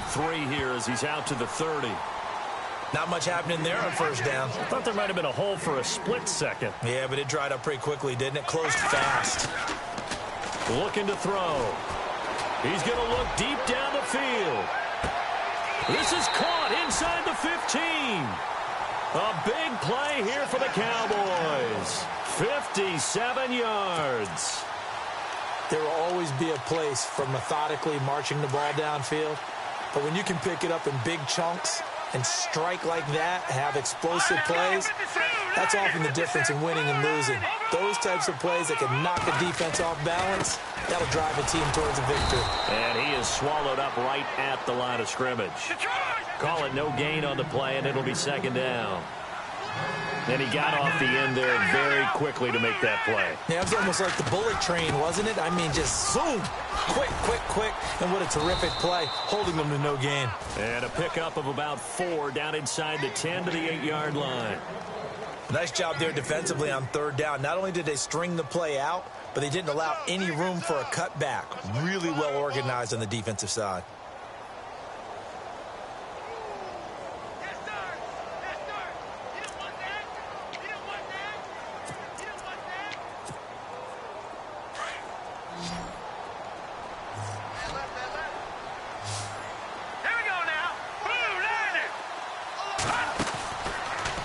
of 3 here as he's out to the 30. Not much happening there on first down. Thought there might have been a hole for a split second. Yeah, but it dried up pretty quickly, didn't it? Closed fast. Looking to throw. He's going to look deep down the field. This is caught inside the 15. A big play here for the Cowboys. 57 yards. There will always be a place for methodically marching the ball downfield. But when you can pick it up in big chunks and strike like that, have explosive plays, that's often the difference in winning and losing. Those types of plays that can knock a defense off balance, that'll drive a team towards a victory. And he is swallowed up right at the line of scrimmage. Call it no gain on the play, and it'll be second down. And he got off the end there very quickly to make that play. Yeah, it was almost like the bullet train, wasn't it? I mean, just zoom, quick, and what a terrific play, holding them to no gain. And a pickup of about 4 down inside the 10 to the 8-yard line. Nice job there defensively on third down. Not only did they string the play out, but they didn't allow any room for a cutback. Really well organized on the defensive side.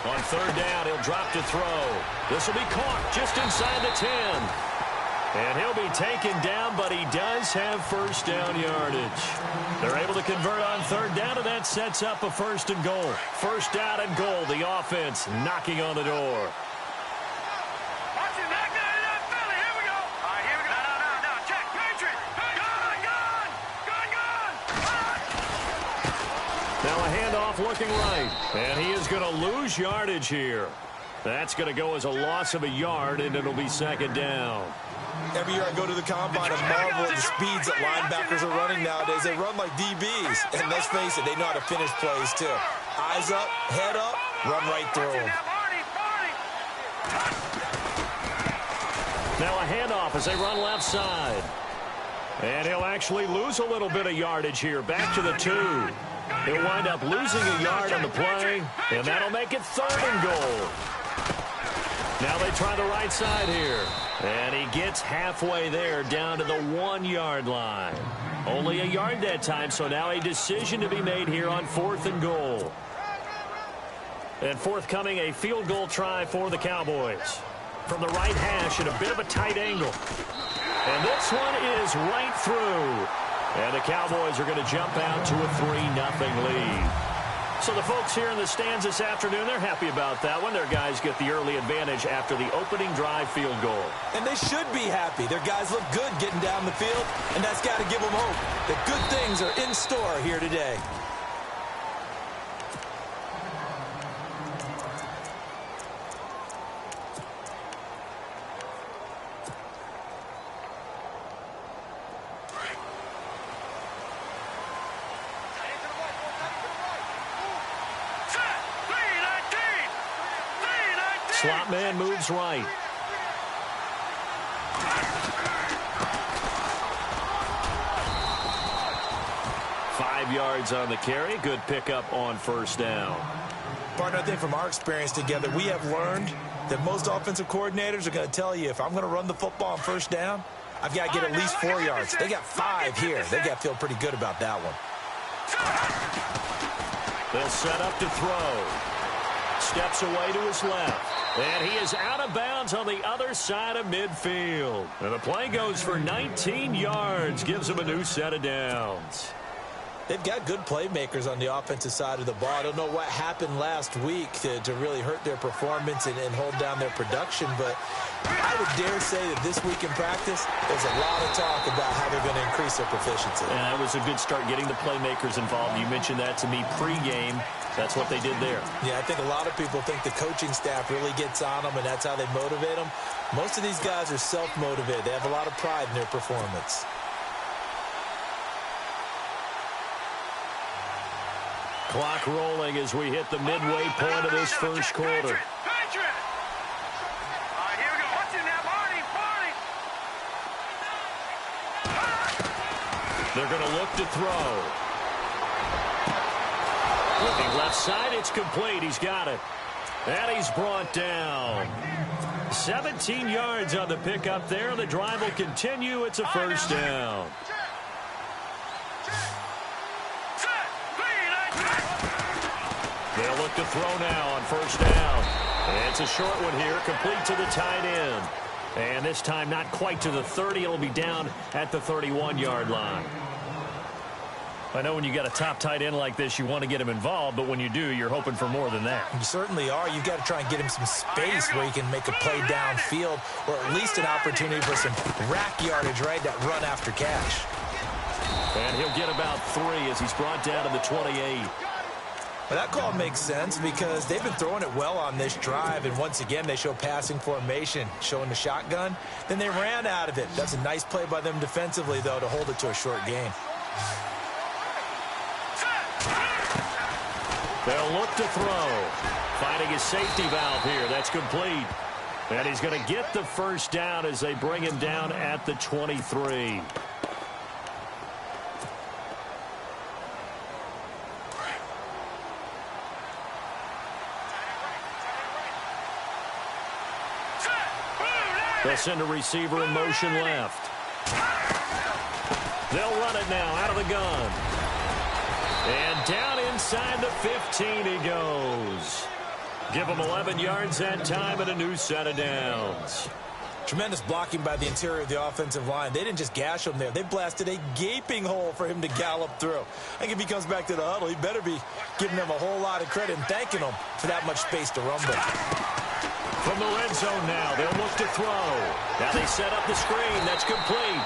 On third down, he'll drop to throw. This will be caught just inside the 10. And he'll be taken down, but he does have first down yardage. They're able to convert on third down, and that sets up a first and goal. First down and goal, the offense knocking on the door. Now a handoff looking right, and he is going to lose yardage here. That's going to go as a loss of a yard, and it'll be second down. Every year I go to the combine and marvel at the speeds that linebackers are running nowadays. They run like DBs, and let's face it, they know how to finish plays too. Eyes up, head up, run right through them. Now a handoff as they run left side. And he'll actually lose a little bit of yardage here, back to the 2. He'll wind up losing a yard on the play, and that'll make it third and goal. Now they try the right side here. And he gets halfway there down to the 1-yard line. Only a yard that time, so now a decision to be made here on fourth and goal. And forthcoming, a field goal try for the Cowboys. From the right hash at a bit of a tight angle. And this one is right through. And the Cowboys are going to jump out to a 3-0 lead. So the folks here in the stands this afternoon, they're happy about that one. Their guys get the early advantage after the opening drive field goal. And they should be happy. Their guys look good getting down the field, and that's got to give them hope that good things are in store here today. Slot man moves right. Five yards on the carry. Good pickup on first down. Partner, I think from our experience together, we have learned that most offensive coordinators are going to tell you, if I'm going to run the football on first down, I've got to get at least 4 yards. They got 5 here. They've got to feel pretty good about that one. They'll set up to throw. Steps away to his left. And he is out of bounds on the other side of midfield. And the play goes for 19 yards. Gives him a new set of downs. They've got good playmakers on the offensive side of the ball. I don't know what happened last week to really hurt their performance and hold down their production, but I would dare say that this week in practice, there's a lot of talk about how they're going to increase their proficiency. And that was a good start getting the playmakers involved. You mentioned that to me pregame. That's what they did there. Yeah, I think a lot of people think the coaching staff really gets on them, and that's how they motivate them. Most of these guys are self-motivated. They have a lot of pride in their performance. Clock rolling as we hit the midway point of this first quarter. They're going to look to throw. Looking left side, it's complete. He's got it. And he's brought down. 17 yards on the pickup there. The drive will continue. It's a first down. They'll look to throw now on first down. It's a short one here, complete to the tight end. And this time not quite to the 30. It'll be down at the 31-yard line. I know when you got a top tight end like this, you want to get him involved, but when you do, you're hoping for more than that. You certainly are. You've got to try and get him some space where he can make a play downfield, or at least an opportunity for some rack yardage, right, that run after catch. And he'll get about 3 as he's brought down to the 28. Well, that call makes sense because they've been throwing it well on this drive, and once again, they show passing formation, showing the shotgun. Then they ran out of it. That's a nice play by them defensively, though, to hold it to a short gain. They'll look to throw. Finding his safety valve here. That's complete. And he's going to get the first down as they bring him down at the 23. They'll send a receiver in motion left. They'll run it now out of the gun. And down inside the 15 he goes. Give him 11 yards that time and a new set of downs. Tremendous blocking by the interior of the offensive line. They didn't just gash him there. They blasted a gaping hole for him to gallop through. I think if he comes back to the huddle, he better be giving them a whole lot of credit and thanking them for that much space to rumble. From the red zone now, they'll look to throw. Now they set up the screen. That's complete.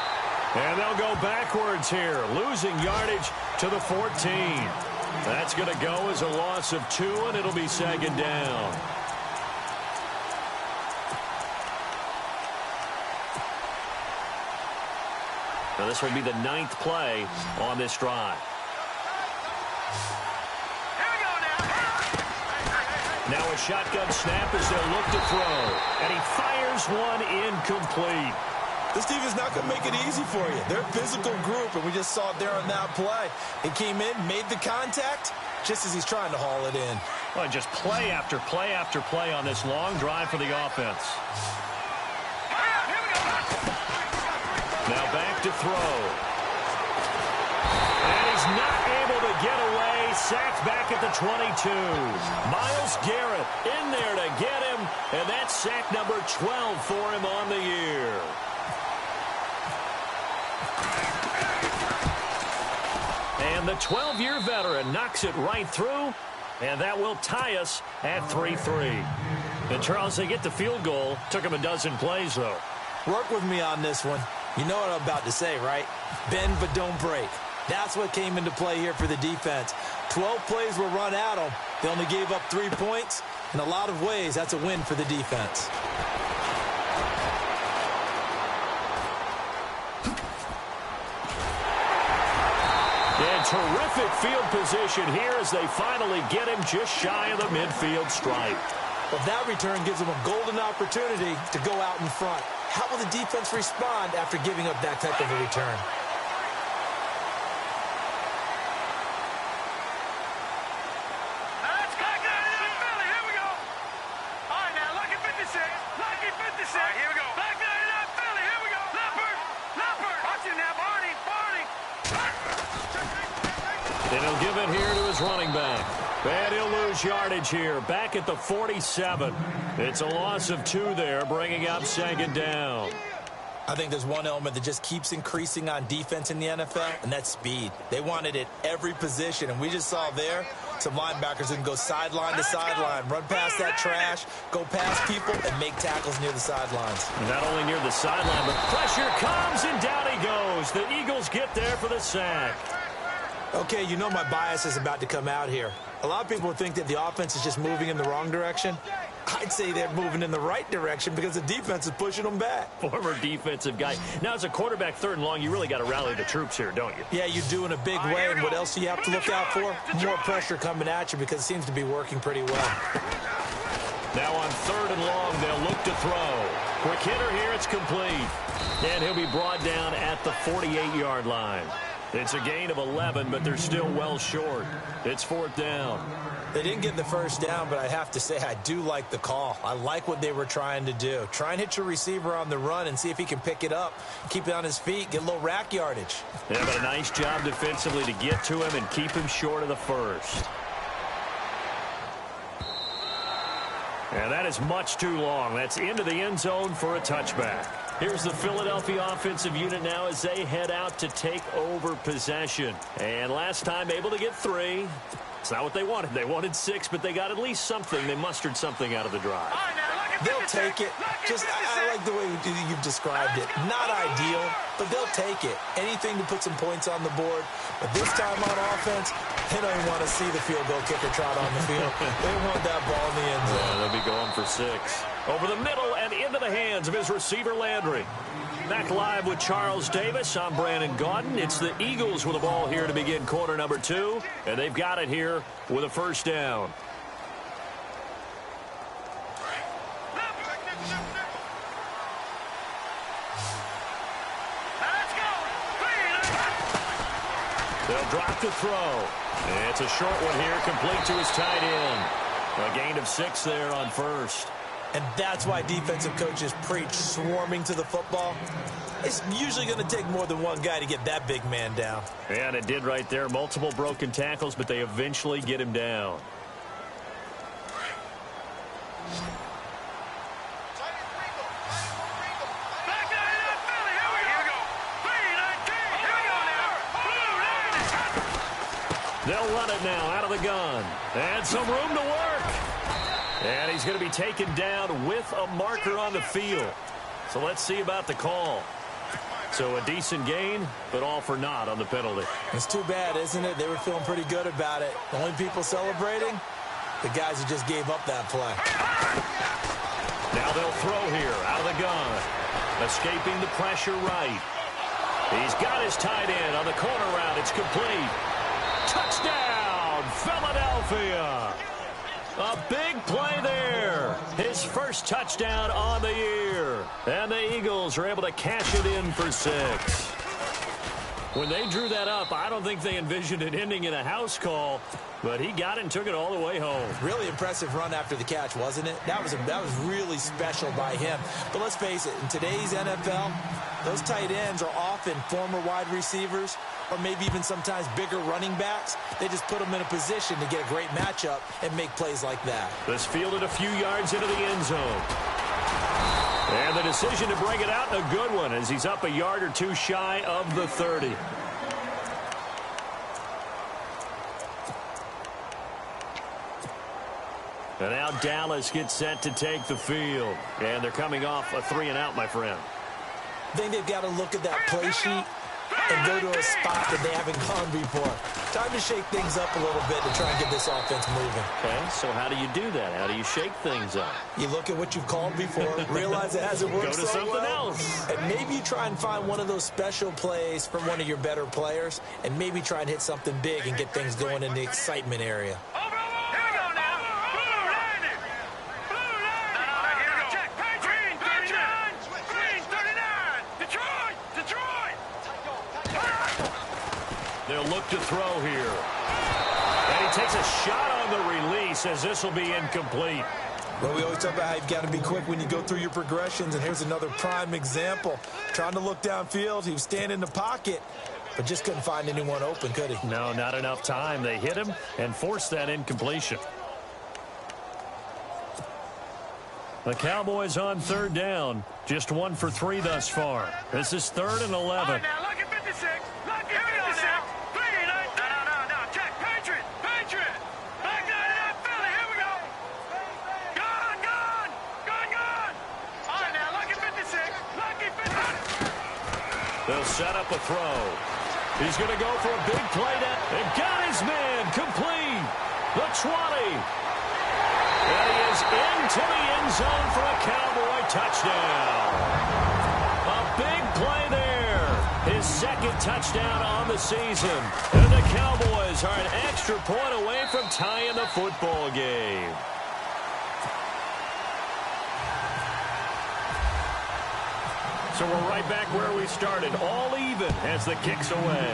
And they'll go backwards here, losing yardage to the 14. That's going to go as a loss of 2, and it'll be second down. Now this will be the 9th play on this drive. Now a shotgun snap as they'll look to throw. And he fires one incomplete. This team is not going to make it easy for you. They're a physical group, and we just saw it there on that play. He came in, made the contact, just as he's trying to haul it in. Well, just play after play after play on this long drive for the offense. Now back to throw. And he's not able to get away. Sacked back at the 22. Myles Garrett in there to get him, and that's sack number 12 for him on the year. And the 12-year veteran knocks it right through, and that will tie us at 3-3. And, Charles, they get the field goal. Took him a dozen plays, though. Work with me on this one. You know what I'm about to say, right? Bend but don't break. That's what came into play here for the defense. 12 plays were run at them. They only gave up 3 points. In a lot of ways, that's a win for the defense. And terrific field position here as they finally get him just shy of the midfield stripe. Well, that return gives them a golden opportunity to go out in front. How will the defense respond after giving up that type of a return? And he'll give it here to his running back. And he'll lose yardage here, back at the 47. It's a loss of 2 there, bringing up second down. I think there's one element that just keeps increasing on defense in the NFL, and that's speed. They want it at every position, and we just saw there some linebackers who can go sideline to sideline, run past that trash, go past people, and make tackles near the sidelines. Not only near the sideline, but pressure comes, and down he goes. The Eagles get there for the sack. Okay, you know my bias is about to come out here. A lot of people think that the offense is just moving in the wrong direction. I'd say they're moving in the right direction because the defense is pushing them back. Former defensive guy. Now, as a quarterback, 3rd and long, you really got to rally the troops here, don't you? Yeah, you do in a big way. And what else do you have to look out for? More pressure coming at you because it seems to be working pretty well. Now on 3rd and long, they'll look to throw. Quick hitter here, it's complete. And he'll be brought down at the 48-yard line. It's a gain of 11, but they're still well short. It's 4th down. They didn't get the first down, but I have to say I do like the call. I like what they were trying to do. Try and hit your receiver on the run and see if he can pick it up, keep it on his feet, get a little rack yardage. Yeah, but a nice job defensively to get to him and keep him short of the first. And that is much too long. That's into the end zone for a touchback. Here's the Philadelphia offensive unit now as they head out to take over possession. And last time able to get 3. It's not what they wanted. They wanted 6, but they got at least something. They mustered something out of the drive. They'll take it. I like the way you've described it. Not ideal, but they'll take it. Anything to put some points on the board. But this time on offense, they don't even want to see the field goal kicker trot on the field. They want that ball in the end zone. Yeah, they'll be going for 6. Over the middle and into the hands of his receiver, Landry. Back live with Charles Davis. I'm Brandon Gaudin. It's the Eagles with the ball here to begin quarter number 2. And they've got it here with a first down. They'll drop to throw. It's a short one here, complete to his tight end. A gain of 6 there on first. And that's why defensive coaches preach swarming to the football. It's usually going to take more than one guy to get that big man down. And it did right there. Multiple broken tackles, but they eventually get him down. They'll run it now out of the gun. And some room to work. And he's going to be taken down with a marker on the field. So let's see about the call. So a decent gain, but all for naught on the penalty. It's too bad, isn't it? They were feeling pretty good about it. The only people celebrating, the guys who just gave up that play. Now they'll throw here out of the gun. Escaping the pressure right. He's got his tight end on the corner route. It's complete. Touchdown, Philadelphia. A big play there. His first touchdown on the year. And the Eagles are able to cash it in for 6. When they drew that up, I don't think they envisioned it ending in a house call, but he got it and took it all the way home. Really impressive run after the catch, wasn't it? That was really special by him. But let's face it, in today's NFL, those tight ends are often former wide receivers or maybe even sometimes bigger running backs. They just put them in a position to get a great matchup and make plays like that. This fielded a few yards into the end zone. And the decision to bring it out, a good one, as he's up a yard or 2 shy of the 30. And now Dallas gets set to take the field. And they're coming off a 3-and-out, my friend. I think they've got to look at that play sheet and go to a spot that they haven't gone before. Time to shake things up a little bit to try and get this offense moving. Okay, so how do you do that? How do you shake things up? You look at what you've called before, realize it hasn't worked so so something well, else. and maybe you try and find one of those special plays from one of your better players, and maybe try and hit something big and get things going in the excitement area. They'll look to throw here. And he takes a shot on the release as this will be incomplete. Well, we always talk about how you've got to be quick when you go through your progressions, and here's another prime example. Trying to look downfield, he was standing in the pocket, but just couldn't find anyone open, could he? No, not enough time. They hit him and forced that incompletion. The Cowboys on 3rd down. Just 1 for 3 thus far. This is 3rd and 11. They'll set up a throw. He's going to go for a big play down. And got his man complete. The 20. And he is into the end zone for a Cowboy touchdown. A big play there. His 2nd touchdown on the season. And the Cowboys are an extra point away from tying the football game. So we're right back where we started, all even as the kick's away.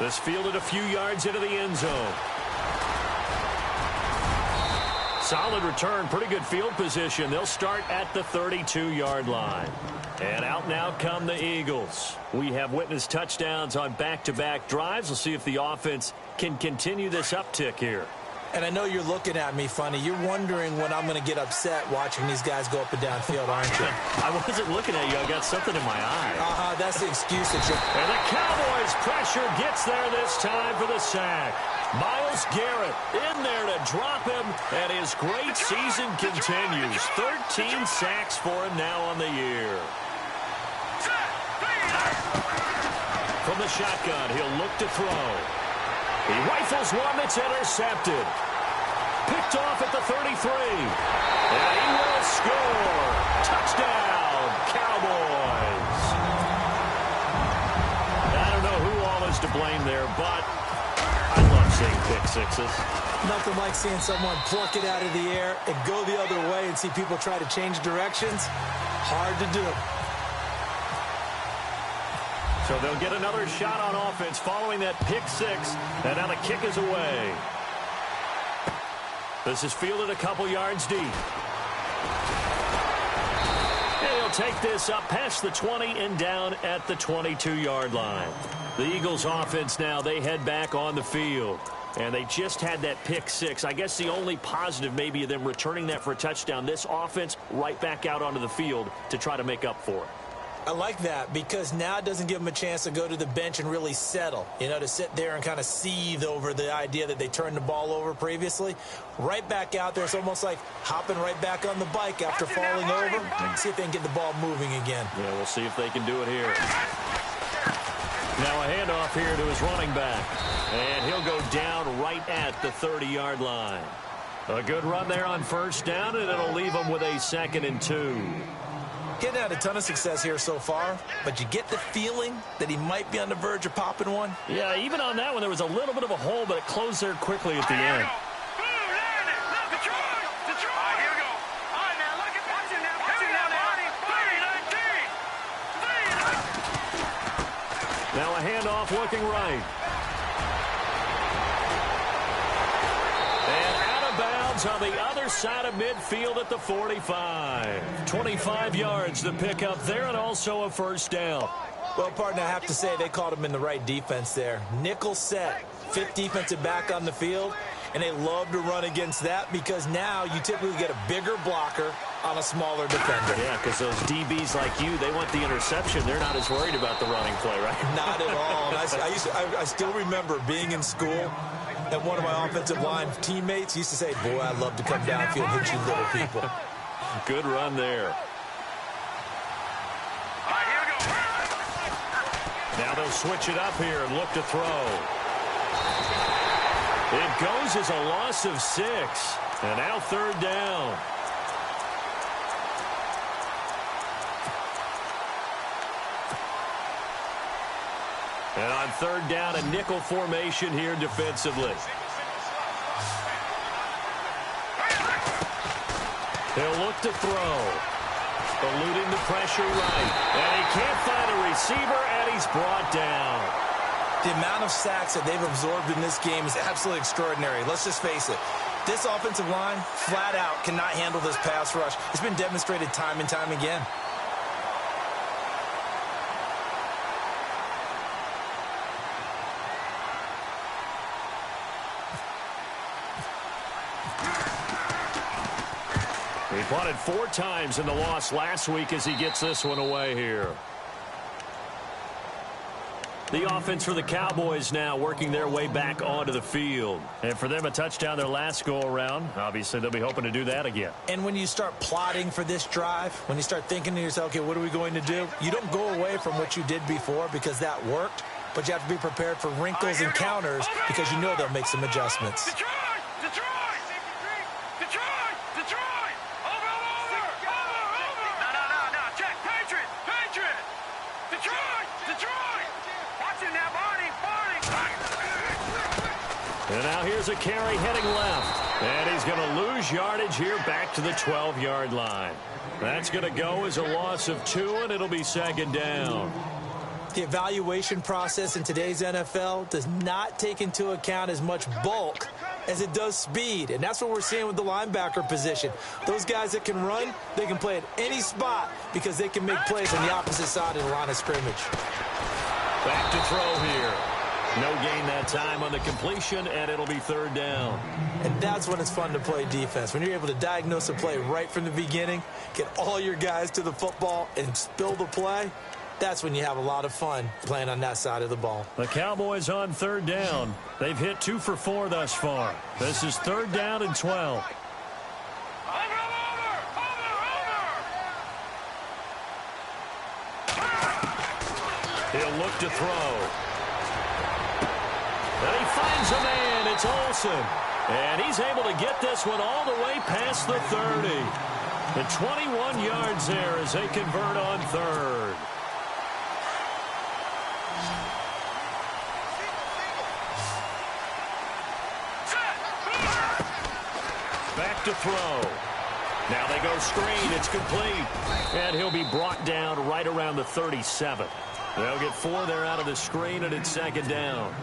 This fielded a few yards into the end zone. Solid return, pretty good field position. They'll start at the 32-yard line. And out now come the Eagles. We have witnessed touchdowns on back-to-back drives. We'll see if the offense can continue this uptick here. And I know you're looking at me funny. You're wondering when I'm going to get upset watching these guys go up and down field, aren't you? I wasn't looking at you. I got something in my eye. That's the excuse that you're... And the Cowboys' pressure gets there this time for the sack. Myles Garrett in there to drop him, and his great season continues. 13 sacks for him now on the year. From the shotgun, he'll look to throw. He rifles one that's intercepted. Picked off at the 33. And he will score. Touchdown, Cowboys. I don't know who all is to blame there, but I love seeing pick sixes. Nothing like seeing someone pluck it out of the air and go the other way and see people try to change directions. Hard to do. So they'll get another shot on offense following that pick six. And now the kick is away. This is fielded a couple yards deep. And he'll take this up past the 20 and down at the 22-yard line. The Eagles offense now, they head back on the field. And they just had that pick six. I guess the only positive maybe of them returning that for a touchdown. This offense right back out onto the field to try to make up for it. I like that because now it doesn't give them a chance to go to the bench and really settle, to sit there and kind of seethe over the idea that they turned the ball over previously. Right back out there, it's almost like hopping right back on the bike after falling over. See if they can get the ball moving again. Yeah, we'll see if they can do it here. Now a handoff here to his running back. And he'll go down right at the 30-yard line. A good run there on first down, and it'll leave him with a 2nd and 2. Getting had a ton of success here so far, but you get the feeling that he might be on the verge of popping one. Yeah, even on that one, there was a little bit of a hole, but it closed there quickly at the end. Now a handoff looking right. And out of bounds on the other side of midfield at the 45. 25 yards to pick up there and also a first down. Well, partner, I have to say they called him in the right defense there. Nickel set, 5th defensive back on the field, and they love to run against that because now you typically get a bigger blocker on a smaller defender. Yeah, because those DBs like you, they want the interception. They're not as worried about the running play, right? Not at all. And I still remember being in school, and one of my offensive line teammates used to say, boy, I'd love to come downfield and hit you little people. Good run there. Now they'll switch it up here and look to throw. It goes as a loss of 6. And now 3rd down. And on 3rd down, a nickel formation here defensively. He'll look to throw. Eluding the pressure right. And he can't find a receiver, and he's brought down. The amount of sacks that they've absorbed in this game is absolutely extraordinary. Let's just face it. This offensive line, flat out, cannot handle this pass rush. It's been demonstrated time and time again. He punted 4 times in the loss last week as he gets this one away here. The offense for the Cowboys now working their way back onto the field. And for them, a touchdown their last go-around. Obviously, they'll be hoping to do that again. And when you start plotting for this drive, when you start thinking to yourself, okay, what are we going to do? You don't go away from what you did before because that worked, but you have to be prepared for wrinkles and counters because you know they'll make some adjustments. And now here's a carry heading left. And he's going to lose yardage here back to the 12-yard line. That's going to go as a loss of 2, and it'll be 2nd down. The evaluation process in today's NFL does not take into account as much bulk as it does speed, and that's what we're seeing with the linebacker position. Those guys that can run, they can play at any spot because they can make plays on the opposite side of the line of scrimmage. Back to throw here. No gain that time on the completion, and it'll be third down. And that's when it's fun to play defense. When you're able to diagnose a play right from the beginning, get all your guys to the football, and spill the play, that's when you have a lot of fun playing on that side of the ball. The Cowboys on third down. They've hit 2 for 4 thus far. This is third down and 12. He'll look to throw. And he finds a man. It's Olsen. And he's able to get this one all the way past the 30. The 21 yards there as they convert on third. Back to throw. Now they go screen. It's complete. And he'll be brought down right around the 37. They'll get 4 there out of the screen, and it's second down.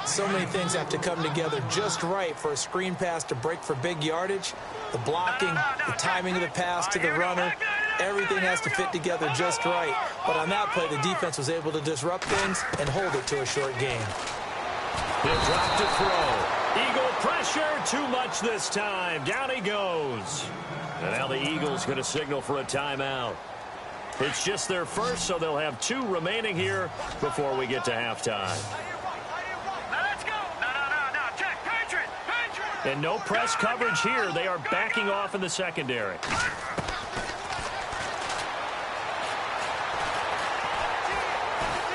So many things have to come together just right for a screen pass to break for big yardage. The blocking, the timing of the pass to the runner, everything has to fit together just right. But on that play, the defense was able to disrupt things and hold it to a short gain. He'll drop to throw. Eagle pressure, too much this time. Down he goes. And now the Eagles going to signal for a timeout. It's just their first, so they'll have 2 remaining here before we get to halftime. And no press coverage here. They are backing off in the secondary.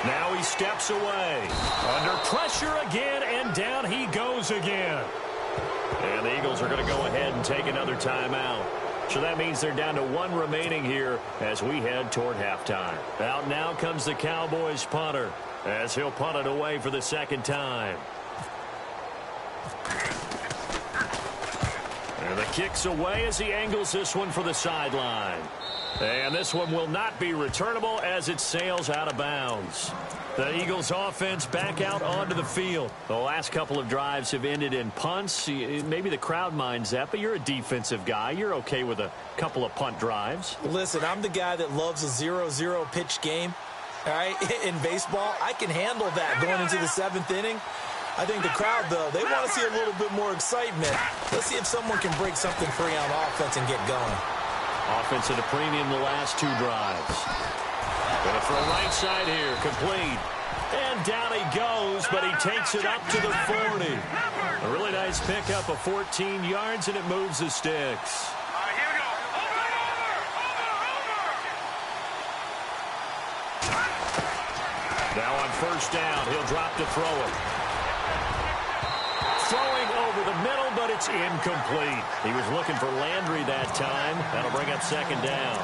Now he steps away. Under pressure again, and down he goes again. And the Eagles are going to go ahead and take another timeout. So that means they're down to 1 remaining here as we head toward halftime. Out now comes the Cowboys punter as he'll punt it away for the second time. And the kick's away as he angles this one for the sideline. And this one will not be returnable as it sails out of bounds. The Eagles offense back out onto the field. The last couple of drives have ended in punts. Maybe the crowd minds that, but you're a defensive guy. You're okay with a couple of punt drives. Listen, I'm the guy that loves a 0-0 pitch game. All right, in baseball, I can handle that going into the 7th inning. I think the crowd, though, they want to see a little bit more excitement. Let's see if someone can break something free on offense and get going. Offense at a premium the last 2 drives. Going to throw right side here, complete. And down he goes, but he takes it up to the 40. A really nice pickup of 14 yards, and it moves the sticks. Now on first down, he'll drop to throw it. Throwing over the middle, but it's incomplete. He was looking for Landry that time. That'll bring up second down.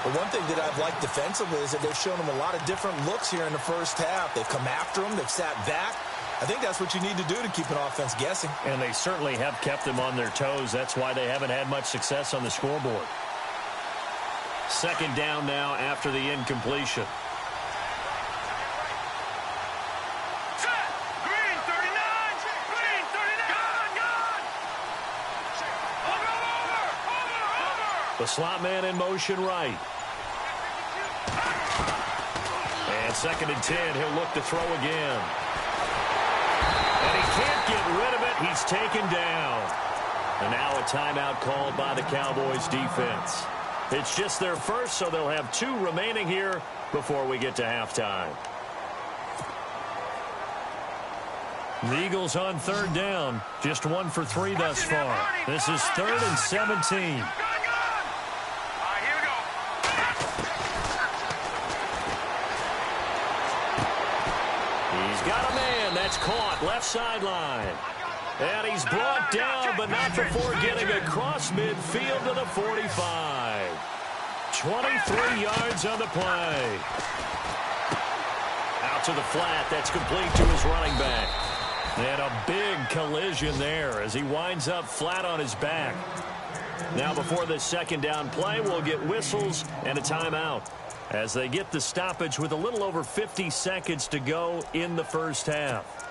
But one thing that I've liked defensively is that they've shown him a lot of different looks here in the first half. They've come after him. They've sat back. I think that's what you need to do to keep an offense guessing. And they certainly have kept them on their toes. That's why they haven't had much success on the scoreboard. Second down now after the incompletion. The slot man in motion right. And second and 10, he'll look to throw again. And he can't get rid of it. He's taken down. And now a timeout called by the Cowboys defense. It's just their first, so they'll have 2 remaining here before we get to halftime. The Eagles on third down. Just 1 for 3 thus far. This is 3rd and 17. Got a man. That's caught. Left sideline. And he's brought down, but not before getting across midfield to the 45. 23 yards on the play. Out to the flat. That's complete to his running back. And a big collision there as he winds up flat on his back. Now before this second down play, we'll get whistles and a timeout. as they get the stoppage with a little over 50 seconds to go in the first half.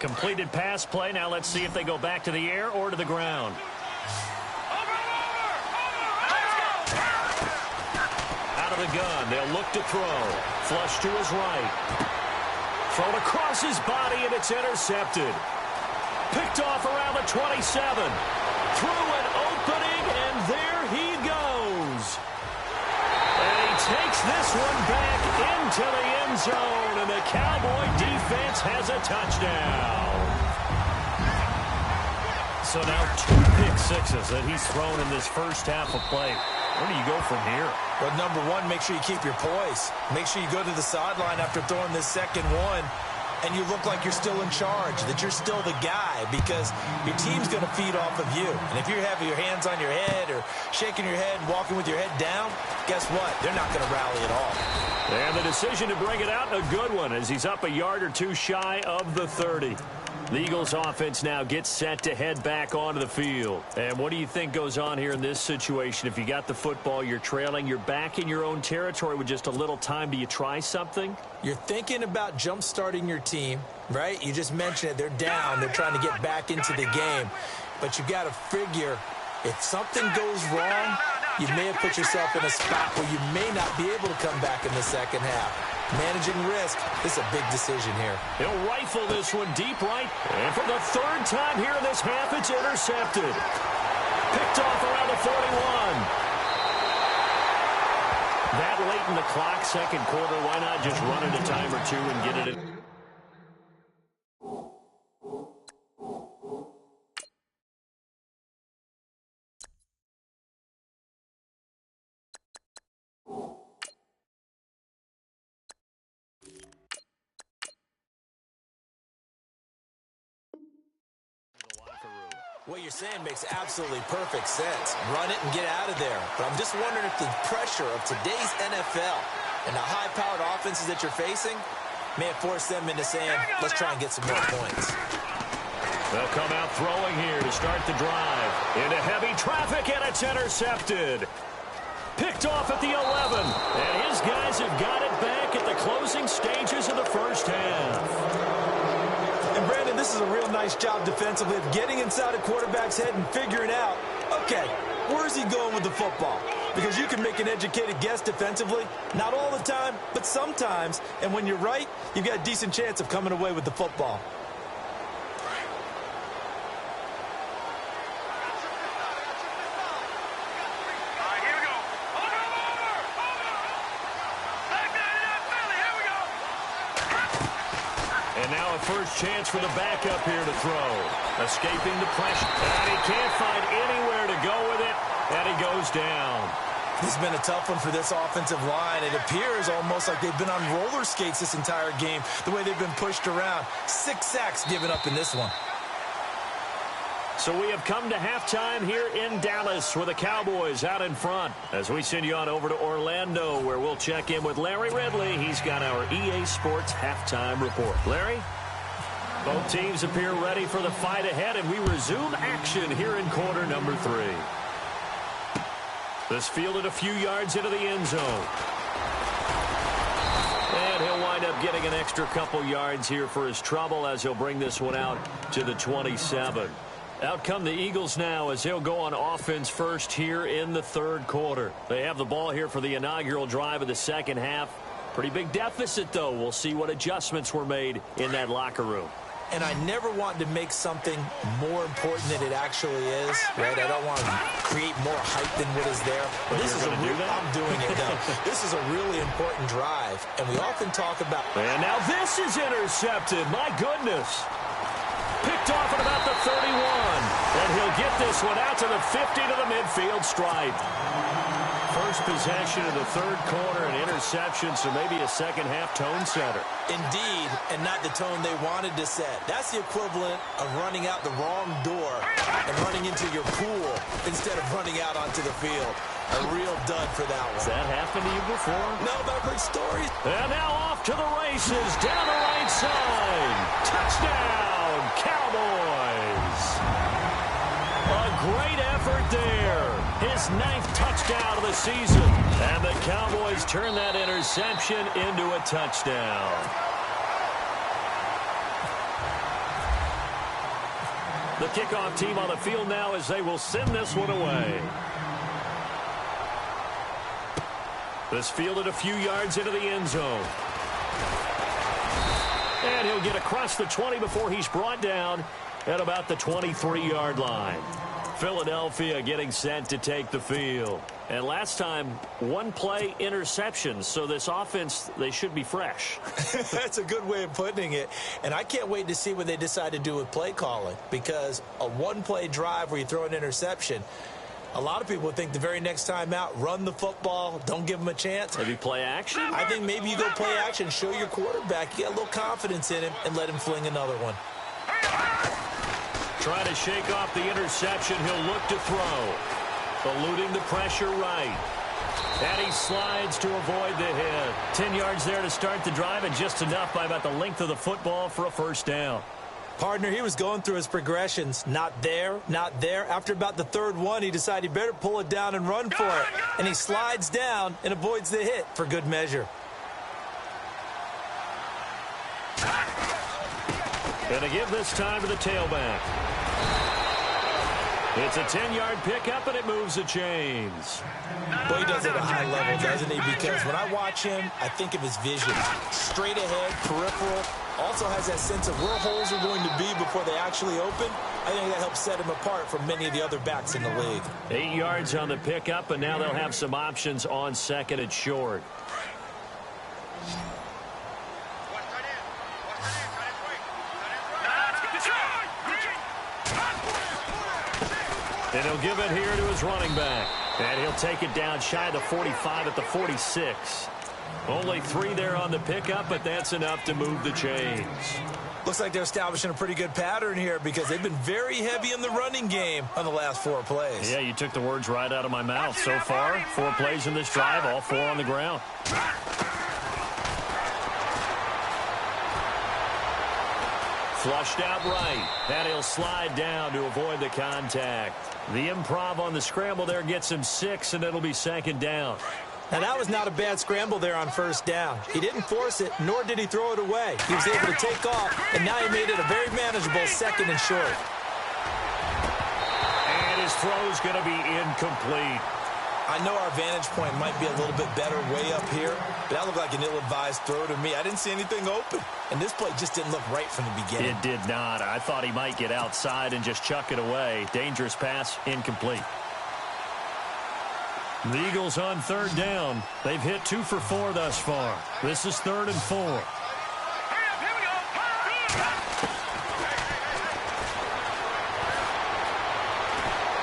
Completed pass play. Now let's see if they go back to the air or to the ground. Out of the gun. They'll look to throw. Flush to his right. Thrown across his body, and it's intercepted. Picked off around the 27. Through an opening, and there he goes. And he takes this one back into the end zone, and the Cowboy defense has a touchdown. So now 2 pick sixes that he's thrown in this first half of play. Where do you go from here? Well, number one, make sure you keep your poise. Make sure you go to the sideline after throwing this second one, and you look like you're still in charge, that you're still the guy, because your team's going to feed off of you. And if you're having your hands on your head or shaking your head and walking with your head down, guess what? They're not going to rally at all. And the decision to bring it out, a good one, as he's up a yard or two shy of the 30. The Eagles offense now gets set to head back onto the field. And what do you think goes on here in this situation? If you got the football, you're trailing, you're back in your own territory with just a little time. Do you try something? You're thinking about jump-starting your team, right? You just mentioned it. They're down. They're trying to get back into the game. But you got to figure, if something goes wrong, you may have put yourself in a spot where you may not be able to come back in the second half. Managing risk, this is a big decision here. He'll rifle this one deep right. And for the third time here in this half, it's intercepted. Picked off around the 41. That late in the clock, second quarter, why not just run it a time or two and get it in? What you're saying makes absolutely perfect sense. Run it and get out of there. But I'm just wondering if the pressure of today's NFL and the high-powered offenses that you're facing may have forced them into saying, let's try and get some more points. They'll come out throwing here to start the drive. Into heavy traffic, and it's intercepted. Picked off at the 11. And his guys have got it back at the closing stages of the first half. And, Brandon, this is a real nice job defensively of getting inside a quarterback's head and figuring out, okay, where's he going with the football? Because you can make an educated guess defensively, not all the time, but sometimes. And when you're right, you've got a decent chance of coming away with the football. First chance for the backup here to throw. Escaping the pressure. And he can't find anywhere to go with it. And he goes down. This has been a tough one for this offensive line. It appears almost like they've been on roller skates this entire game, the way they've been pushed around. 6 sacks given up in this one. So we have come to halftime here in Dallas with the Cowboys out in front. As we send you on over to Orlando, where we'll check in with Larry Ridley. He's got our EA Sports halftime report. Larry? Both teams appear ready for the fight ahead, and we resume action here in quarter number 3. This fielded a few yards into the end zone. And he'll wind up getting an extra couple yards here for his trouble as he'll bring this one out to the 27. Out come the Eagles now as they'll go on offense first here in the third quarter. They have the ball here for the inaugural drive of the second half. Pretty big deficit, though. We'll see what adjustments were made in that locker room. And I never want to make something more important than it actually is, right? I don't want to create more hype than what is there. But this is a real, I'm doing it now. This is a really important drive, and we often talk about. And now this is intercepted. My goodness. Picked off at about the 31. And he'll get this one out to the 50 to the midfield stripe. First possession of the third quarter, an interception, so maybe a second-half tone setter. Indeed, and not the tone they wanted to set. That's the equivalent of running out the wrong door and running into your pool instead of running out onto the field. A real dud for that one. Has that happened to you before? No, but I've heard stories. And now off to the races, down the right side. Touchdown, Cowboys. A great effort there. His 9th touchdown of the season. And the Cowboys turn that interception into a touchdown. The kickoff team on the field now as they will send this one away. This fielded a few yards into the end zone. And he'll get across the 20 before he's brought down at about the 23-yard line. Philadelphia getting set to take the field. And last time, one play interception. So this offense, they should be fresh. That's a good way of putting it. And I can't wait to see what they decide to do with play calling. Because a one-play drive where you throw an interception, a lot of people think the very next time out, run the football, don't give them a chance. Maybe play action? I think maybe you go play action, show your quarterback, you got a little confidence in him, and let him fling another one. Trying to shake off the interception. He'll look to throw. Eluding the pressure right. And he slides to avoid the hit. 10 yards there to start the drive, and just enough by about the length of the football for a first down. Partner, he was going through his progressions. Not there, not there. After about the third one, he decided he better pull it down and run for it. And he slides down and avoids the hit for good measure. Going to give this time to the tailback. It's a 10-yard pickup, and it moves the chains. Well, he does it at a high level, doesn't he? Because when I watch him, I think of his vision. Straight ahead, peripheral. Also has that sense of where holes are going to be before they actually open. I think that helps set him apart from many of the other backs in the league. 8 yards on the pickup, and now they'll have some options on second and short. And he'll give it here to his running back. And he'll take it down shy of the 45 at the 46. Only 3 there on the pickup, but that's enough to move the chains. Looks like they're establishing a pretty good pattern here because they've been very heavy in the running game on the last 4 plays. Yeah, you took the words right out of my mouth. So far, 4 plays in this drive, all 4 on the ground. Flushed out right. And he'll slide down to avoid the contact. The improv on the scramble there gets him 6, and it'll be second down. Now, that was not a bad scramble there on first down. He didn't force it, nor did he throw it away. He was able to take off, and now he made it a very manageable second and short. And his throw's going to be incomplete. I know our vantage point might be a little bit better way up here, but that looked like an ill-advised throw to me. I didn't see anything open, and this play just didn't look right from the beginning. It did not. I thought he might get outside and just chuck it away. Dangerous pass, incomplete. The Eagles on third down. They've hit 2 for 4 thus far. This is 3rd and 4.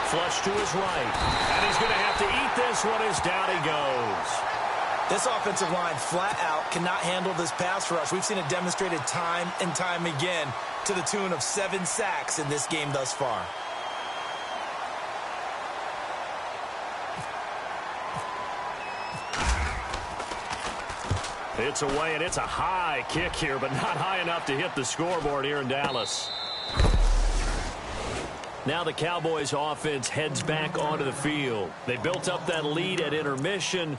Flush to his right. And he's going to have to eat this one as down he goes. This offensive line flat out cannot handle this pass rush. We've seen it demonstrated time and time again to the tune of 7 sacks in this game thus far. It's away, and it's a high kick here, but not high enough to hit the scoreboard here in Dallas. Now the Cowboys offense heads back onto the field. They built up that lead at intermission,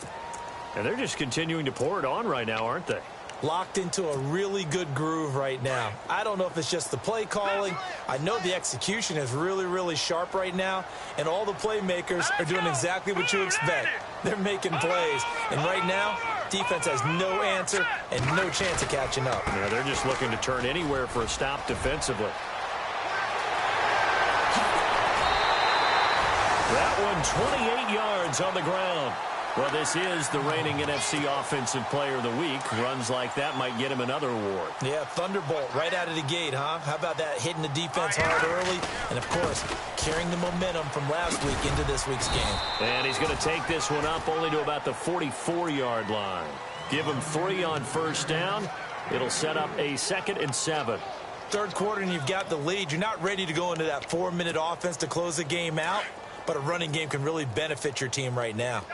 and they're just continuing to pour it on right now, aren't they? Locked into a really good groove right now. I don't know if it's just the play calling. I know the execution is really, really sharp right now, and all the playmakers are doing exactly what you expect. They're making plays, and right now, defense has no answer and no chance of catching up. Yeah, they're just looking to turn anywhere for a stop defensively. That one 28 yards on the ground. Well, this is the reigning NFC Offensive Player of the Week. Runs like that might get him another award. Yeah, thunderbolt right out of the gate, huh? How about that, hitting the defense hard early? And, of course, carrying the momentum from last week into this week's game. And he's going to take this one up only to about the 44-yard line. Give him 3 on first down. It'll set up a 2nd and 7. Third quarter and you've got the lead. You're not ready to go into that 4-minute offense to close the game out, but a running game can really benefit your team right now.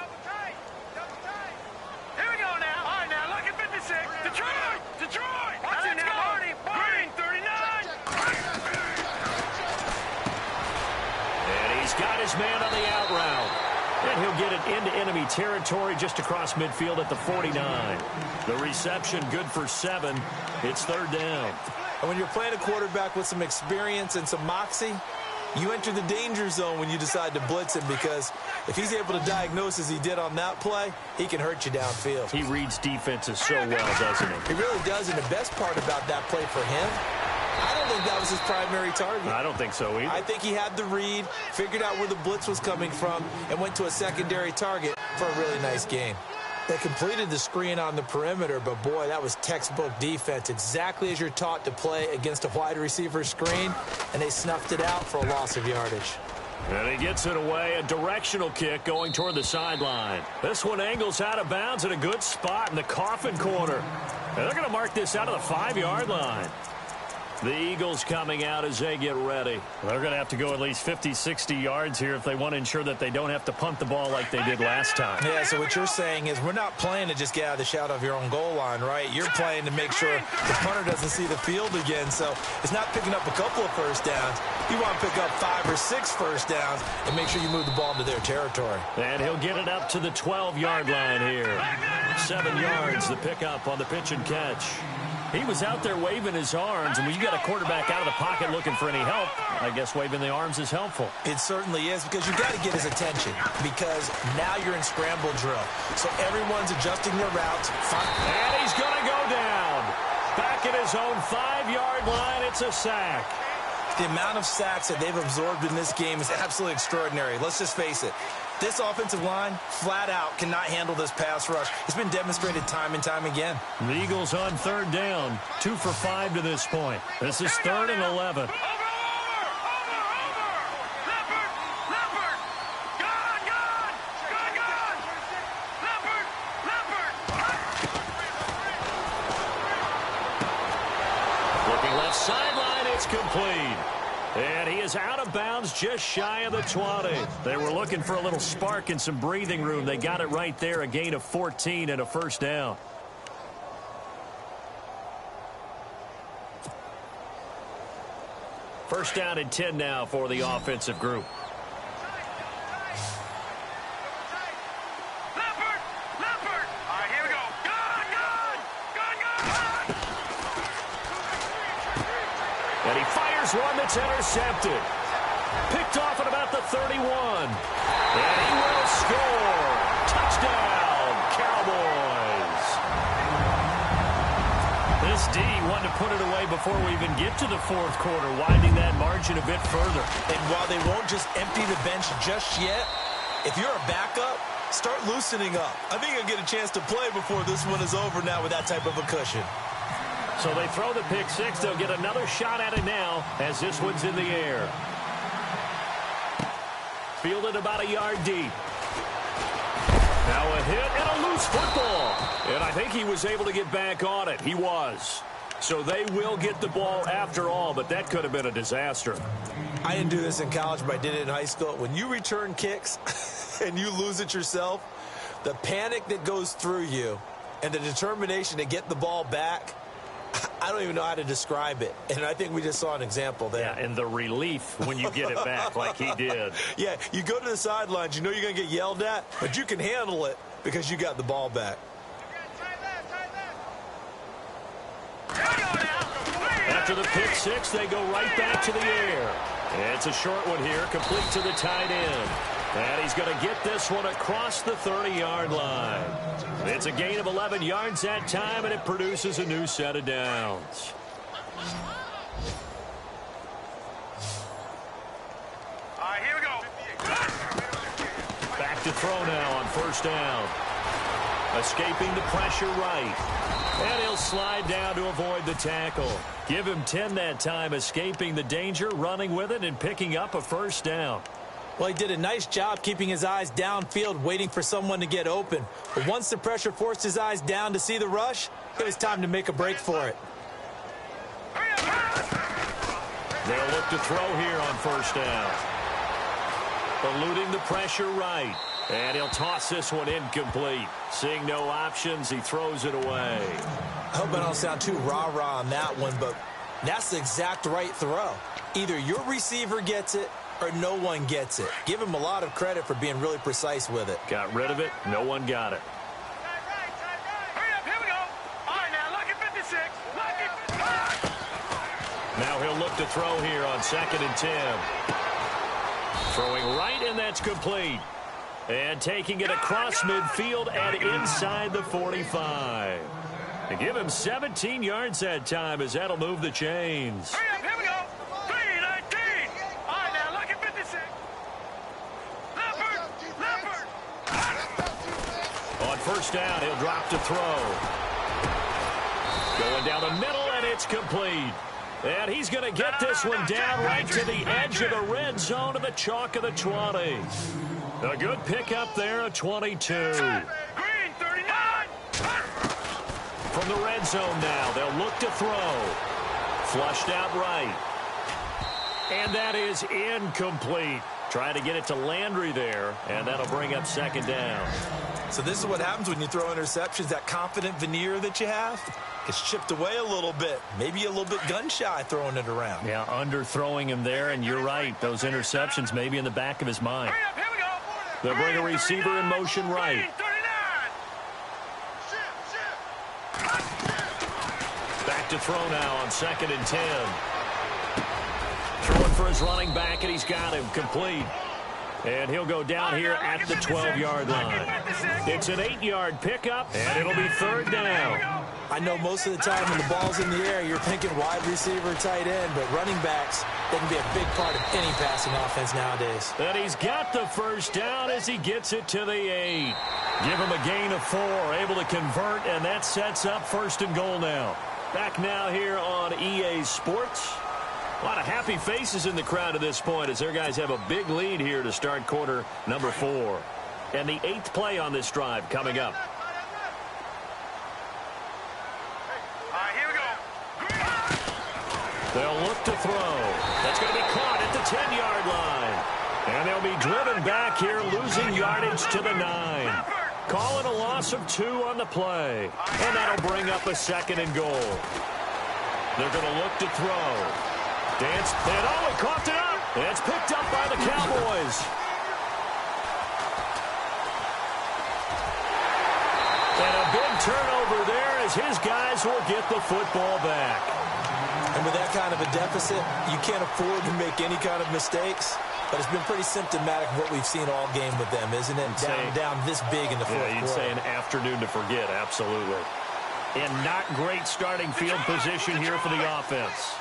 Got his man on the out route. And he'll get it into enemy territory just across midfield at the 49. The reception good for 7. It's third down. And when you're playing a quarterback with some experience and some moxie, you enter the danger zone when you decide to blitz him, because if he's able to diagnose as he did on that play, he can hurt you downfield. He reads defenses so well, doesn't he? He really does, and the best part about that play for him, I don't think that was his primary target. I don't think so either. I think he had the read, figured out where the blitz was coming from, and went to a secondary target for a really nice game. They completed the screen on the perimeter, but boy, that was textbook defense, exactly as you're taught to play against a wide receiver screen, and they snuffed it out for a loss of yardage. And he gets it away, a directional kick going toward the sideline. This one angles out of bounds at a good spot in the coffin corner. And they're going to mark this out of the 5-yard line. The Eagles coming out as they get ready. They're going to have to go at least 50, 60 yards here if they want to ensure that they don't have to punt the ball like they did last time. Yeah, so what you're saying is we're not playing to just get out of the shadow of your own goal line, right? You're playing to make sure the punter doesn't see the field again. So it's not picking up a couple of first downs. You want to pick up 5 or 6 first downs and make sure you move the ball into their territory. And he'll get it up to the 12-yard line here. 7 yards, the pickup on the pitch and catch. He was out there waving his arms, and when you got a quarterback out of the pocket looking for any help, I guess waving the arms is helpful. It certainly is, because you've got to get his attention, because now you're in scramble drill. So everyone's adjusting their routes. And he's going to go down. Back at his own 5-yard line, it's a sack. The amount of sacks that they've absorbed in this game is absolutely extraordinary. Let's just face it. This offensive line, flat out, cannot handle this pass rush. It's been demonstrated time and time again. The Eagles on third down, 2 for 5 to this point. This is 3rd and 11. Looking left sideline, it's complete. And he is out of bounds just shy of the 20. They were looking for a little spark and some breathing room. They got it right there, a gain of 14 and a first down. First down and 10 now for the offensive group. And he fires one that's intercepted. Picked off at about the 31. And he will score. Touchdown, Cowboys. This D wanted to put it away before we even get to the fourth quarter, widening that margin a bit further. And while they won't just empty the bench just yet, if you're a backup, start loosening up. I think you'll get a chance to play before this one is over now with that type of a cushion. So they throw the pick six. They'll get another shot at it now as this one's in the air. Fielded about a yard deep. Now a hit and a loose football. And I think he was able to get back on it. He was. So they will get the ball after all, but that could have been a disaster. I didn't do this in college, but I did it in high school. When you return kicks and you lose it yourself, the panic that goes through you and the determination to get the ball back, I don't even know how to describe it. And I think we just saw an example there. Yeah, and the relief when you get it back like he did. Yeah, you go to the sidelines, you know you're going to get yelled at, but you can handle it because you got the ball back. After the pick six, they go right back to the air. It's a short one here, complete to the tight end. And he's going to get this one across the 30-yard line. It's a gain of 11 yards that time, and it produces a new set of downs. All right, here we go. Back to throw now on first down. Escaping the pressure right. And he'll slide down to avoid the tackle. Give him 10 that time, escaping the danger, running with it, and picking up a first down. Well, he did a nice job keeping his eyes downfield, waiting for someone to get open. But once the pressure forced his eyes down to see the rush, it was time to make a break for it. They'll look to throw here on first down. Eluding the pressure right. And he'll toss this one incomplete. Seeing no options, he throws it away. I hope I don't sound too rah-rah on that one, but that's the exact right throw. Either your receiver gets it or no one gets it. Give him a lot of credit for being really precise with it. Got rid of it. No one got it. Hurry up, here we go. All right, now, lucky 56. Lucky 56. Now he'll look to throw here on 2nd and 10. Throwing right, and that's complete. And taking it across midfield and inside the 45. To give him 17 yards that time, as that'll move the chains. Hurry up, here we go. 3:19. All right, now, lucky 56. Leopard. On first down, he'll drop to throw. Going down the middle, and it's complete. And he's going to get this one down right to the edge of the red zone to the chalk of the 20. A good pickup there, a 22. Green, 39. From the red zone now, they'll look to throw. Flushed out right. And that is incomplete. Trying to get it to Landry there, and that'll bring up 2nd down. So this is what happens when you throw interceptions. That confident veneer that you have gets chipped away a little bit. Maybe a little bit gun-shy throwing it around. Yeah, underthrowing him there, and you're right. Those interceptions may be in the back of his mind. Hurry up, here we go. They'll bring a receiver in motion right. 39. Back to throw now on 2nd and 10. Throwing for his running back, and he's got him complete. And he'll go down here at the 12-yard line. It's an 8-yard pickup, and it'll be 3rd down. I know most of the time when the ball's in the air, you're thinking wide receiver, tight end, but running backs, they can be a big part of any passing offense nowadays. And he's got the first down as he gets it to the 8. Give him a gain of 4, able to convert, and that sets up 1st and goal now. Back now here on EA Sports. A lot of happy faces in the crowd at this point as their guys have a big lead here to start quarter number 4. And the 8th play on this drive coming up. All right, here we go. They'll look to throw. That's going to be caught at the 10-yard line. And they'll be driven back here, losing yardage to the 9. Calling a loss of 2 on the play. And that'll bring up a 2nd and goal. They're going to look to throw. Dance, and oh, he coughed it up. It's picked up by the Cowboys. And a big turnover there as his guys will get the football back. And with that kind of a deficit, you can't afford to make any kind of mistakes. But it's been pretty symptomatic of what we've seen all game with them, isn't it? Down this big in the fourth quarter. You'd say an afternoon to forget, absolutely. And not great starting field position here for the offense.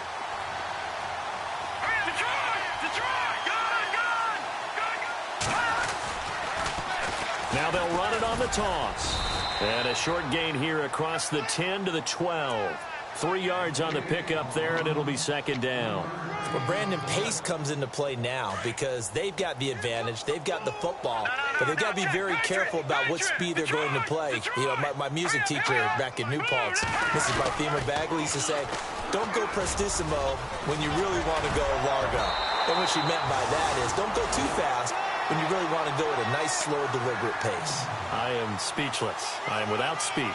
Now they'll run it on the toss. And a short gain here across the 10 to the 12. 3 yards on the pickup there, and it'll be 2nd down. Well, Brandon, pace comes into play now because they've got the advantage. They've got the football, but they've got to be very careful about what speed they're going to play. You know, my music teacher back in New Paltz, Mrs. Barthema Bagley, used to say, don't go prestissimo when you really want to go largo. And what she meant by that is don't go too fast when you really want to go at a nice, slow, deliberate pace. I am speechless. I am without speech.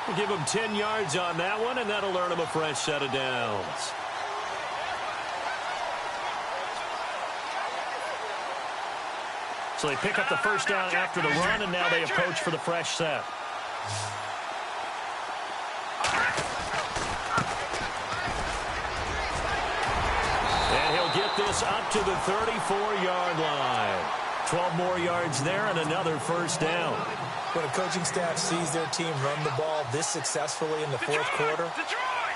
We'll give him 10 yards on that one, and that'll earn him a fresh set of downs. So they pick up the first down after the run, and now they approach for the fresh set. And he'll get this up to the 34-yard line. 12 more yards there and another first down. When a coaching staff sees their team run the ball this successfully in the fourth quarter,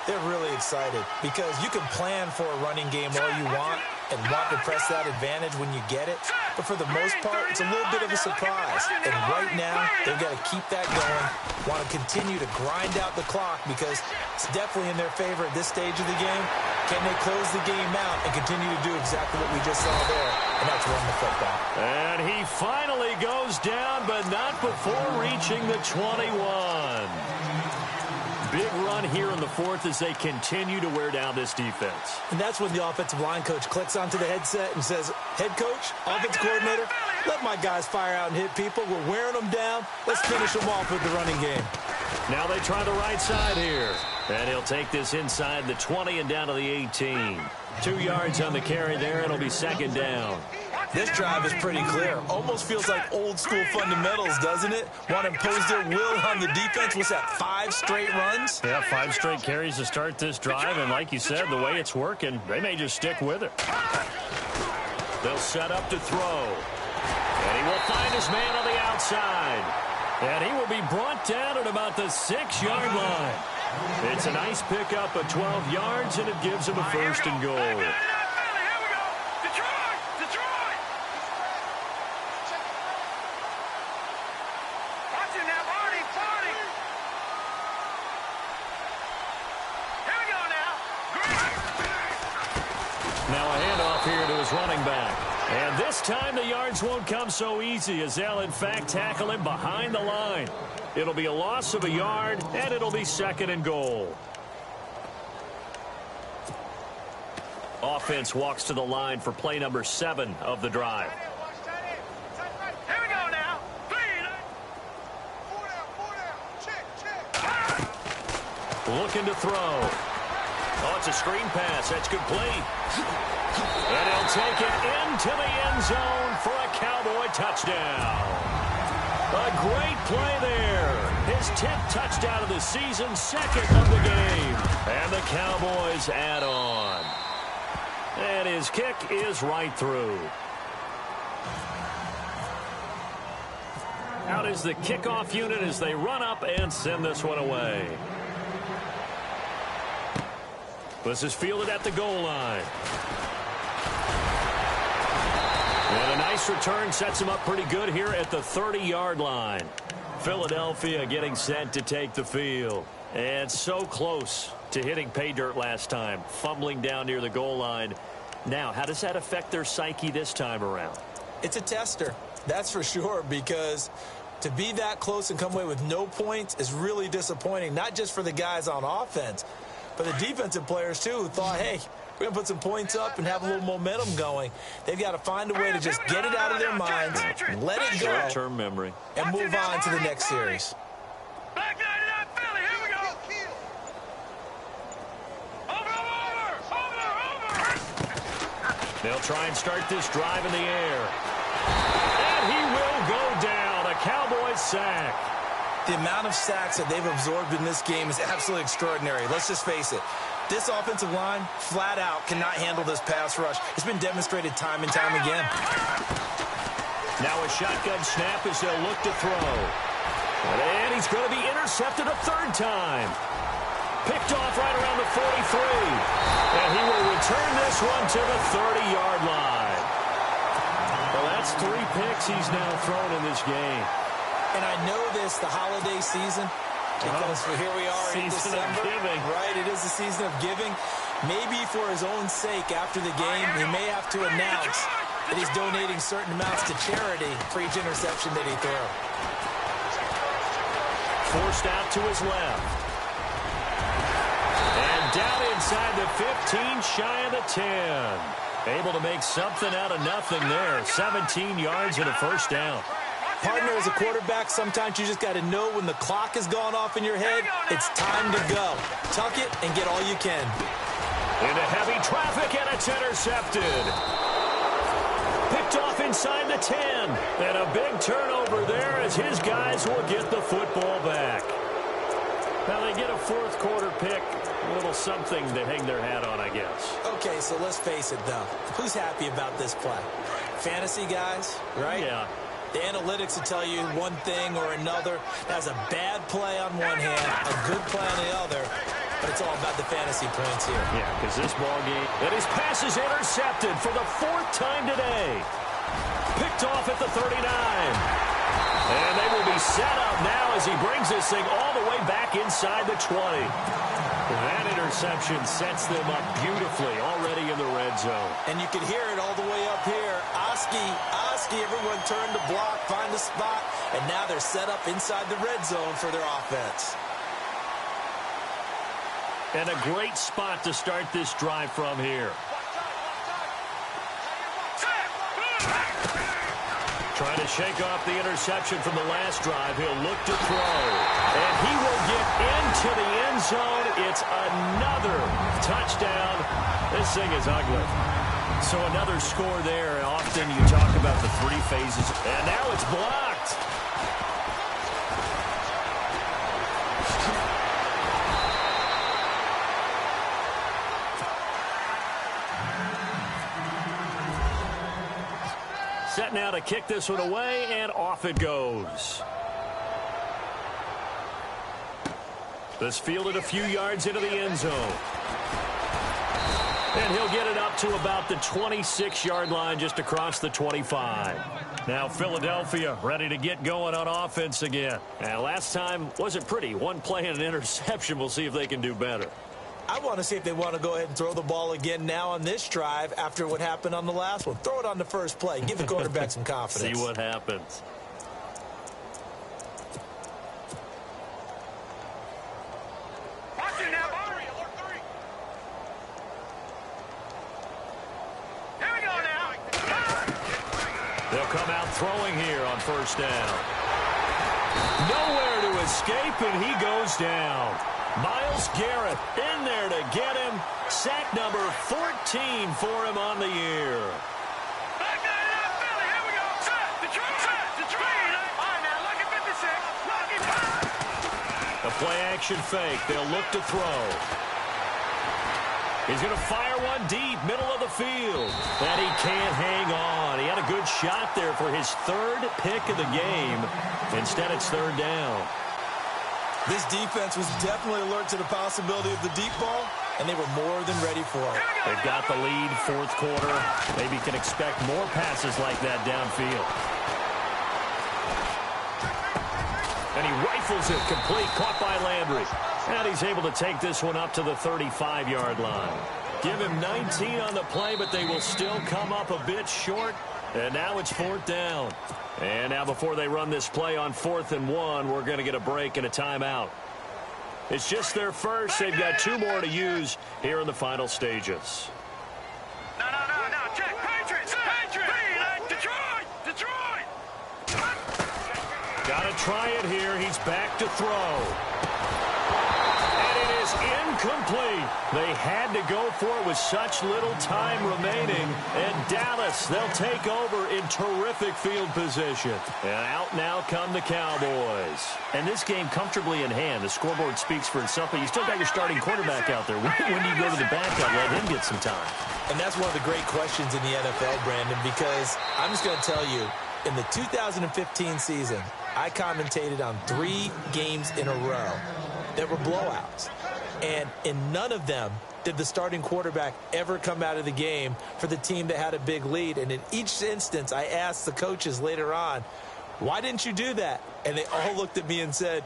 they're really excited because you can plan for a running game all you want and want to press that advantage when you get it. But for the most part, it's a little bit of a surprise. And right now, they've got to keep that going, want to continue to grind out the clock because it's definitely in their favor at this stage of the game. Can they close the game out and continue to do exactly what we just saw there? And that's run the football. And he finally goes down, but not before reaching the 21. Big run here in the fourth as they continue to wear down this defense. And that's when the offensive line coach clicks onto the headset and says, head coach, offense coordinator, let my guys fire out and hit people. We're wearing them down. Let's finish them off with the running game. Now they try the right side here. And he'll take this inside the 20 and down to the 18. 2 yards on the carry there. It'll be second down. This drive is pretty clear. Almost feels like old school fundamentals, doesn't it? Want to impose their will on the defense. What's that, 5 straight runs? Yeah, 5 straight carries to start this drive. And like you said, the way it's working, they may just stick with it. They'll set up to throw. And he will find his man on the outside. And he will be brought down at about the 6-yard line. It's a nice pickup of 12 yards, and it gives him a first and goal. Now a handoff here to his running back. And this time the yards won't come so easy as they'll, in fact, tackle him behind the line. It'll be a loss of a yard, and it'll be second and goal. Offense walks to the line for play number 7 of the drive. Here we go now. Looking to throw. Oh, it's a screen pass. That's complete. And he'll take it into the end zone for a Cowboy touchdown. A great play there. His 10th touchdown of the season, 2nd of the game. And the Cowboys add on. And his kick is right through. Out is the kickoff unit as they run up and send this one away. This is fielded at the goal line. And a nice return sets him up pretty good here at the 30-yard line. Philadelphia getting set to take the field. And so close to hitting pay dirt last time, fumbling down near the goal line. Now, how does that affect their psyche this time around? It's a tester, that's for sure, because to be that close and come away with no points is really disappointing, not just for the guys on offense, but the defensive players, too, who thought, hey, we're going to put some points up and have a little momentum going. They've got to find a way to just get it out of their minds, let it go, short-term memory, and move on to the next series. Back 99 Philly, here we go. Over. They'll try and start this drive in the air. And he will go down. A Cowboys sack. The amount of sacks that they've absorbed in this game is absolutely extraordinary. Let's just face it. This offensive line, flat out, cannot handle this pass rush. It's been demonstrated time and time again. Now a shotgun snap as they'll look to throw. And he's going to be intercepted a 3rd time. Picked off right around the 43. And he will return this one to the 30-yard line. Well, that's 3 picks he's now thrown in this game. And I know this, the holiday season, because here we are in December. Season of giving. Right, it is the season of giving. Maybe for his own sake after the game, he may have to announce that he's donating certain amounts to charity for each interception that he throws. Forced out to his left. And down inside the 15, shy of the 10. Able to make something out of nothing there. 17 yards and a first down. Partner, as a quarterback, sometimes you just got to know when the clock has gone off in your head, it's time to go. Tuck it and get all you can. Into heavy traffic, and it's intercepted. Picked off inside the 10. And a big turnover there as his guys will get the football back. Now they get a 4th quarter pick. A little something to hang their hat on, I guess. Okay, so let's face it, though. Who's happy about this play? Fantasy guys, right? Yeah. The analytics will tell you one thing or another. That's a bad play on one hand, a good play on the other, but it's all about the fantasy points here. Yeah, because this ball game, and his pass is intercepted for the 4th time today. Picked off at the 39. And they will be set up now as he brings this thing all the way back inside the 20. That interception sets them up beautifully already in the red zone. And you can hear it all the way up here. Oski, everyone turned to block, find a spot, and now they're set up inside the red zone for their offense. And a great spot to start this drive from here. Trying to shake off the interception from the last drive. He'll look to throw. And he will get into the end zone. It's another touchdown. This thing is ugly. So another score there. Often you talk about the three phases. And now it's blocked. Set now to kick this one away, and off it goes. This fielded a few yards into the end zone. And he'll get it up to about the 26-yard line, just across the 25. Now Philadelphia ready to get going on offense again. And last time wasn't pretty. One play and an interception. We'll see if they can do better. I want to see if they want to go ahead and throw the ball again now on this drive after what happened on the last one. Throw it on the first play. Give the quarterback some confidence. See what happens. Watch it now. Here we go now. They'll come out throwing here on first down. Nowhere to escape, and he goes down. Myles Garrett in there to get him. Sack number 14 for him on the year. Back there now, Philly. Here we go. Set. Detroit. All right, now, lucky 56. Lucky 5. A play-action fake. They'll look to throw. He's going to fire one deep, middle of the field. And he can't hang on. He had a good shot there for his third pick of the game. Instead, it's third down. This defense was definitely alert to the possibility of the deep ball, and they were more than ready for it. They've got the lead, fourth quarter. Maybe can expect more passes like that downfield. And he rifles it complete, caught by Landry. And he's able to take this one up to the 35-yard line. Give him 19 on the play, but they will still come up a bit short. And now it's fourth down. And now before they run this play on 4th and 1, we're going to get a break and a timeout. It's just their first. They've got 2 more to use here in the final stages. No. Check. Patriots. Detroit. Got to try it here. He's back to throw. And it is incomplete. They had to go for it with such little time remaining. And Dallas, they'll take over in terrific field position. And out now come the Cowboys. And this game comfortably in hand. The scoreboard speaks for itself, but you still got your starting quarterback out there. When do you go to the backup? Let him get some time. And that's one of the great questions in the NFL, Brandon, because I'm just going to tell you, in the 2015 season, I commentated on 3 games in a row that were blowouts. And in none of them did the starting quarterback ever come out of the game for the team that had a big lead. And in each instance, I asked the coaches later on, why didn't you do that? And they all looked at me and said,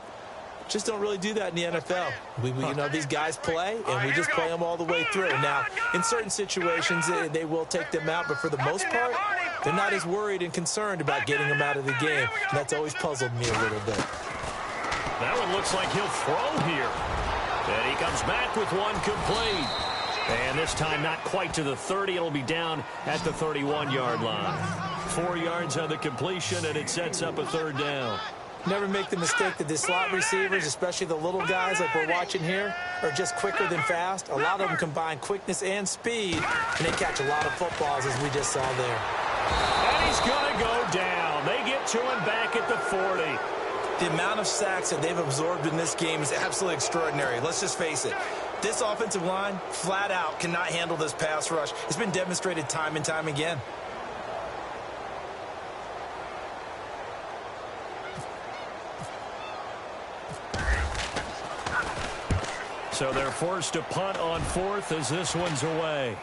just don't really do that in the NFL. You know, these guys play, and we just play them all the way through. Now, in certain situations, they will take them out, but for the most part, they're not as worried and concerned about getting them out of the game. And that's always puzzled me a little bit. That one looks like he'll throw here. And he comes back with one complete. And this time not quite to the 30. It'll be down at the 31-yard line. 4 yards on the completion, and it sets up a third down. Never make the mistake that the slot receivers, especially the little guys like we're watching here, are just quicker than fast. A lot of them combine quickness and speed, and they catch a lot of footballs, as we just saw there. And he's going to go down. They get to him back at the 40. The amount of sacks that they've absorbed in this game is absolutely extraordinary. Let's just face it. This offensive line, flat out, cannot handle this pass rush. It's been demonstrated time and time again. So they're forced to punt on 4th as this one's away.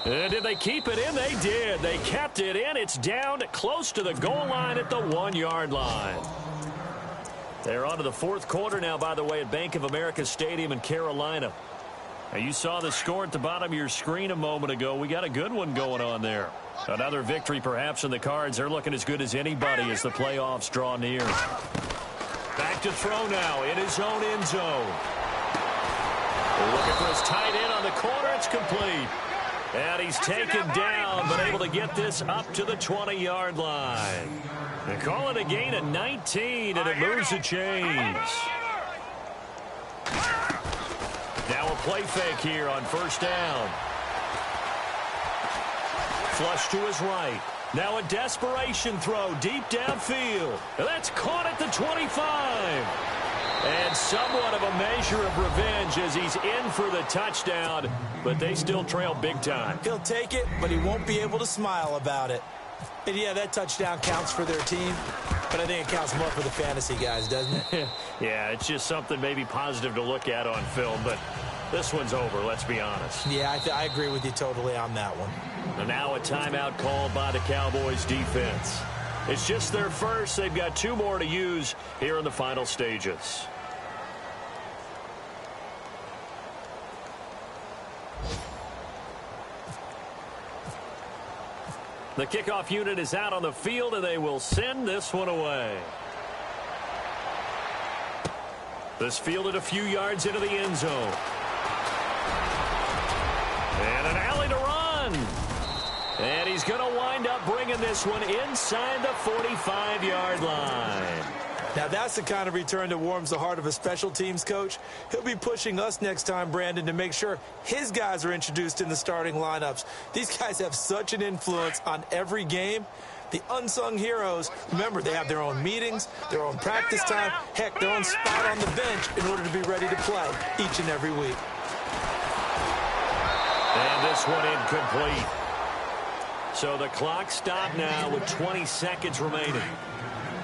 And did they keep it in? They did. They kept it in. It's down close to the goal line at the 1-yard line. They're on to the fourth quarter now, by the way, at Bank of America Stadium in Carolina. Now, you saw the score at the bottom of your screen a moment ago. We got a good one going on there. Another victory perhaps in the cards. They're looking as good as anybody as the playoffs draw near. Back to throw now in his own end zone. Looking for his tight end on the corner. It's complete. And he's taken down, but able to get this up to the 20-yard line. They call it a gain of 19, and it moves the chains. Now a play fake here on first down. Flush to his right. Now a desperation throw deep downfield. And that's caught at the 25. And somewhat of a measure of revenge as he's in for the touchdown, but they still trail big time. He'll take it, but he won't be able to smile about it. And yeah, that touchdown counts for their team, but I think it counts more for the fantasy guys, doesn't it? Yeah, it's just something maybe positive to look at on film, but this one's over, let's be honest. Yeah, I agree with you totally on that one. And now a timeout called by the Cowboys defense. It's just their first. They've got 2 more to use here in the final stages. The kickoff unit is out on the field, and they will send this one away. This fielded a few yards into the end zone. And an alley to run. And he's going to wind up bringing this one inside the 45-yard line. Now, that's the kind of return that warms the heart of a special teams coach. He'll be pushing us next time, Brandon, to make sure his guys are introduced in the starting lineups. These guys have such an influence on every game. The unsung heroes, remember, they have their own meetings, their own practice time, heck, their own spot on the bench in order to be ready to play each and every week. And this one incomplete. So the clock stopped now with 20 seconds remaining.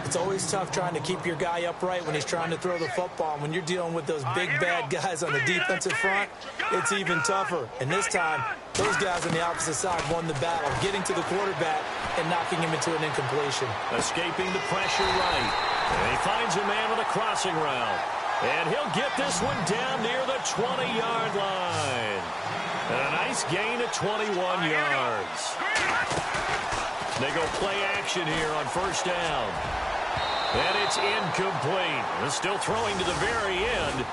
It's always tough trying to keep your guy upright when he's trying to throw the football. And when you're dealing with those big, bad guys on the defensive front, it's even tougher. And this time, those guys on the opposite side won the battle, getting to the quarterback and knocking him into an incompletion. Escaping the pressure right. And he finds a man with a crossing route. And he'll get this one down near the 20-yard line. And a nice gain of 21 yards. They go play action here on first down. And it's incomplete. Still throwing to the very end.